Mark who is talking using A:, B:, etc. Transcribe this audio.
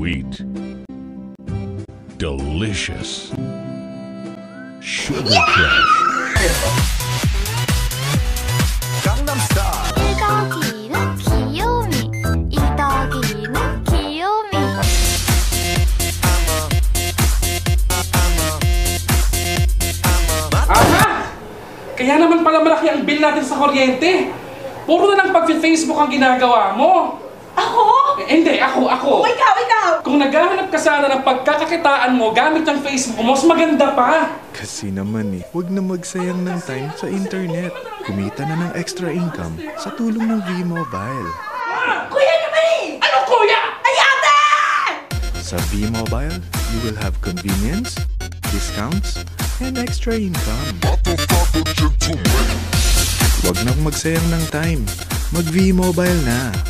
A: Sweet. Delicious. Sugar Crush.
B: Gangnam Style.
C: 1더하기는 귀요미 2더하기는 귀요미.
D: Aha! Kaya naman pala malaki ang bill natin sa kuryente. Puro na lang pag-Facebook ang ginagawa mo.
E: Ako?
D: Hindi, ako.
E: Ikaw!
D: Kung naghahanap ka sana ng pagkakakitaan mo gamit ang Facebook mo, mas maganda pa.
B: Kasi naman huwag na magsayang ng time sa internet. Kumita na ng extra income sa tulong ng V-Mobile.
E: Kuya naman
D: Ano kuya?
E: Ay, ate!
B: Sa V-Mobile, you will have convenience, discounts, and extra income. Huwag nang magsayang ng time. Mag V-Mobile na.